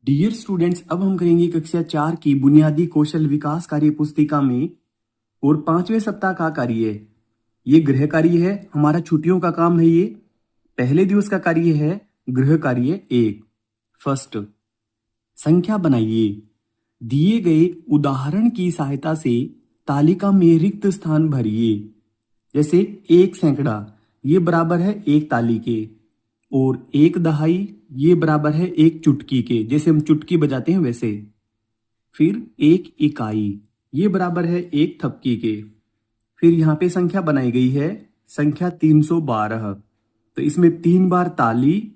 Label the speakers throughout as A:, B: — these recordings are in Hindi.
A: डियर स्टूडेंट्स, अब हम करेंगे कक्षा 4 की बुनियादी कौशल विकास कार्य पुस्तिका में और 5वें सप्ताह का कार्य। ये गृह कार्य है, हमारा छुट्टियों का काम है। ये पहले दिवस का कार्य है। गृह कार्य 1 फर्स्ट, संख्या बनाइए। दिए गए उदाहरण की सहायता से तालिका में रिक्त स्थान भरिए। जैसे 1 सैकड़ा ये बराबर है 1 ताली के, और 1 दहाई ये बराबर है 1 चुटकी के, जैसे हम चुटकी बजाते हैं वैसे। फिर 1 इकाई ये बराबर है 1 थपकी के। फिर यहाँ पे संख्या बनाई गई है, संख्या 312। तो इसमें 3 बार ताली,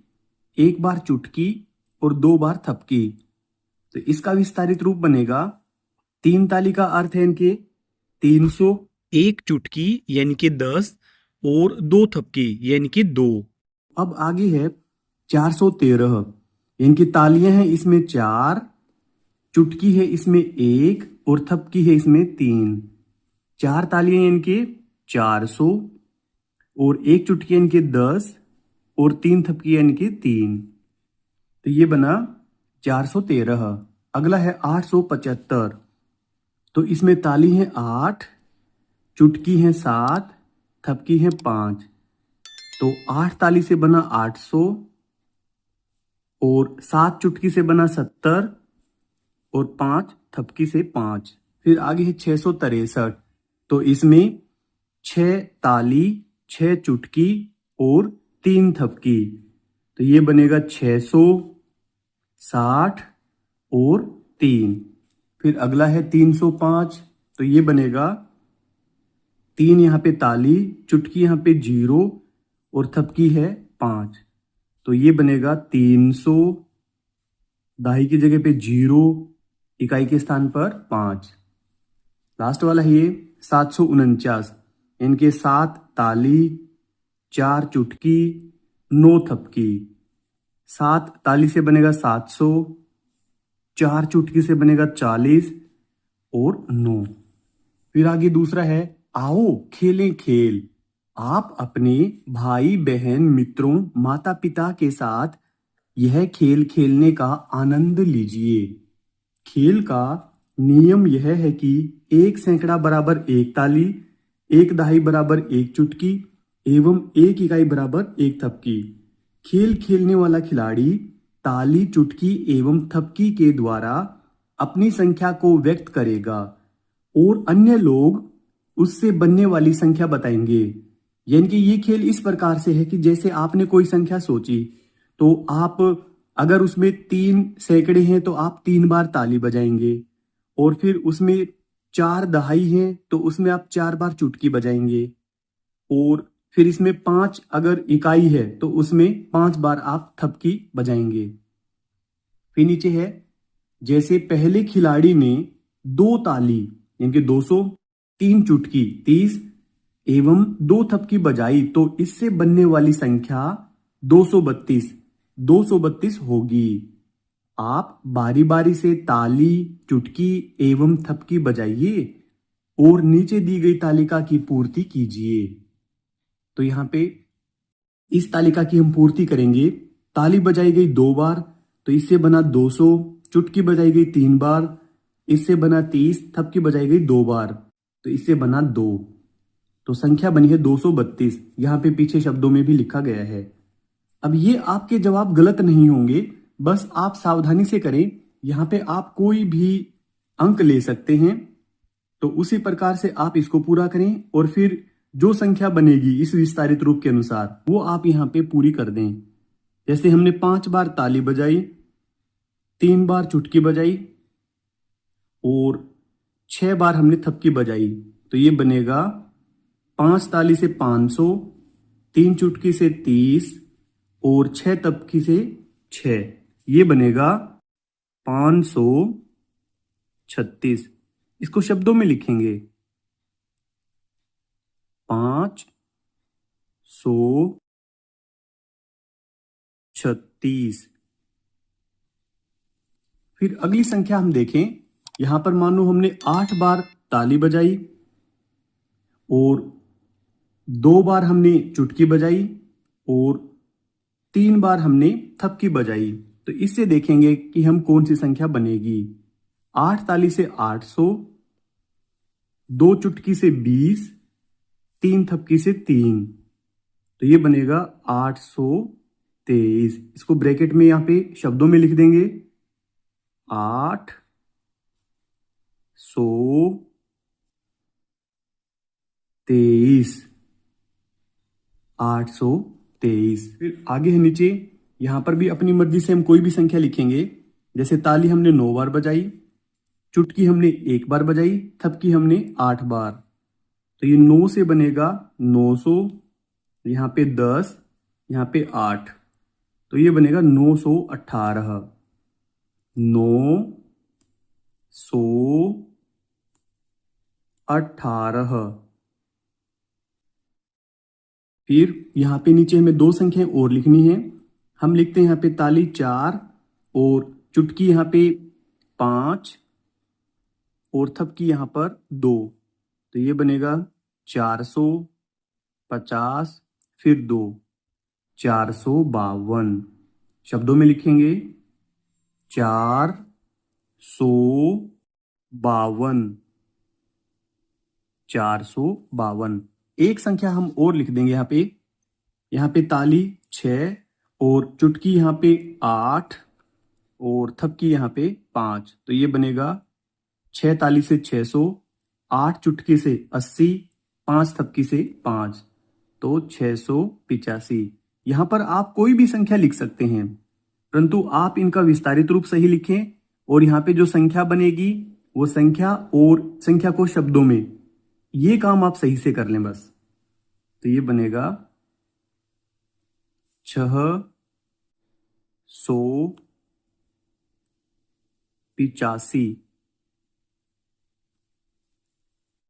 A: 1 बार चुटकी और 2 बार थपकी। तो इसका विस्तारित रूप बनेगा, 3 ताली का अर्थ है इनके 300, 1 चुटकी यानी कि 10 और 2 थपकी यानी कि 2। अब आगे है 413, इनकी तालियां हैं इसमें 4, चुटकी है इसमें 1 और थपकी है इसमें 3। 4 तालियां इनके 400 और 1 चुटकी इनके 10 और 3 थपकी इनके 3। तो ये बना 413। अगला है 875, तो इसमें ताली है 8, चुटकी है 7, थपकी है 5। तो 8 ताली से बना 800 और 7 चुटकी से बना 70 और 5 थपकी से 5। फिर आगे है 663, तो इसमें 6 ताली, 6 चुटकी और 3 थपकी। तो ये बनेगा 660 और 3। फिर अगला है 305, तो ये बनेगा 3 यहाँ पे ताली, चुटकी यहाँ पे 0 और थपकी है 5। तो ये बनेगा 300, दहाई की जगह पे 0, इकाई के स्थान पर 5। लास्ट वाला है ये 749, इनके 7 ताली, 4 चुटकी, 9 थपकी। 7 ताली से बनेगा 700, 4 चुटकी से बनेगा 40 और 9। फिर आगे दूसरा है, आओ खेलें खेल। आप अपने भाई बहन मित्रों माता पिता के साथ यह खेल खेलने का आनंद लीजिए। खेल का नियम यह है कि 1 सैकड़ा बराबर 1 ताली, 1 दहाई बराबर 1 चुटकी एवं 1 इकाई बराबर 1 थपकी। खेल खेलने वाला खिलाड़ी ताली, चुटकी एवं थपकी के द्वारा अपनी संख्या को व्यक्त करेगा और अन्य लोग उससे बनने वाली संख्या बताएंगे। यानी कि ये खेल इस प्रकार से है कि जैसे आपने कोई संख्या सोची, तो आप अगर उसमें 3 सैकड़े हैं तो आप 3 बार ताली बजाएंगे, और फिर उसमें 4 दहाई हैं तो उसमें आप 4 बार चुटकी बजाएंगे, और फिर इसमें 5 अगर इकाई है तो उसमें 5 बार आप थपकी बजाएंगे। फिर नीचे है, जैसे पहले खिलाड़ी ने 2 ताली यानी कि 200, 3 चुटकी 30 एवं 2 थपकी बजाई, तो इससे बनने वाली संख्या 232 होगी। आप बारी बारी से ताली, चुटकी एवं थपकी बजाइए और नीचे दी गई तालिका की पूर्ति कीजिए। तो यहाँ पे इस तालिका की हम पूर्ति करेंगे। ताली बजाई गई 2 बार, तो इससे बना 200, चुटकी बजाई गई 3 बार, इससे बना 30, थपकी बजाई गई 2 बार, तो इससे बना 2। तो संख्या बनी है 232। यहाँ पे पीछे शब्दों में भी लिखा गया है। अब ये आपके जवाब गलत नहीं होंगे, बस आप सावधानी से करें। यहाँ पे आप कोई भी अंक ले सकते हैं, तो उसी प्रकार से आप इसको पूरा करें और फिर जो संख्या बनेगी इस विस्तारित रूप के अनुसार वो आप यहाँ पे पूरी कर दें। जैसे हमने 5 बार ताली बजाई, 3 बार चुटकी बजाई और 6 बार हमने थपकी बजाई, तो ये बनेगा 5 ताली से 500, 3 चुटकी से 30 और 6 थपकी से 6, ये बनेगा 536। इसको शब्दों में लिखेंगे, 536। फिर अगली संख्या हम देखें, यहां पर मानो हमने 8 बार ताली बजाई और 2 बार हमने चुटकी बजाई और 3 बार हमने थपकी बजाई, तो इससे देखेंगे कि हम कौन सी संख्या बनेगी। 8 ताली से 800, 2 चुटकी से 20, 3 थपकी से 3, तो ये बनेगा 823। इसको ब्रैकेट में यहां पे शब्दों में लिख देंगे 823, 823। फिर आगे है नीचे, यहां पर भी अपनी मर्जी से हम कोई भी संख्या लिखेंगे। जैसे ताली हमने 9 बार बजाई, चुटकी हमने 1 बार बजाई, थपकी हमने 8 बार, तो ये 9 से बनेगा 900, यहाँ पे 10, यहाँ पे 8, तो ये बनेगा 918, 918। फिर यहाँ पे नीचे हमें 2 संख्याएं और लिखनी है। हम लिखते हैं यहाँ पे ताली 4 और चुटकी यहाँ पे 5 और थपकी यहाँ पर 2, तो ये बनेगा 450, फिर 2, 452। शब्दों में लिखेंगे 452, 452। एक संख्या हम और लिख देंगे यहाँ पे ताली 6 और चुटकी यहाँ पे 8 और थपकी यहाँ पे 5, तो ये बनेगा 6 ताली से 600, 8 चुटकी से 80, 5 थपकी से 5, तो 685। यहाँ पर आप कोई भी संख्या लिख सकते हैं, परंतु आप इनका विस्तारित रूप सही लिखें और यहाँ पे जो संख्या बनेगी वो संख्या और संख्या को शब्दों में, ये काम आप सही से कर लें बस। तो ये बनेगा 685।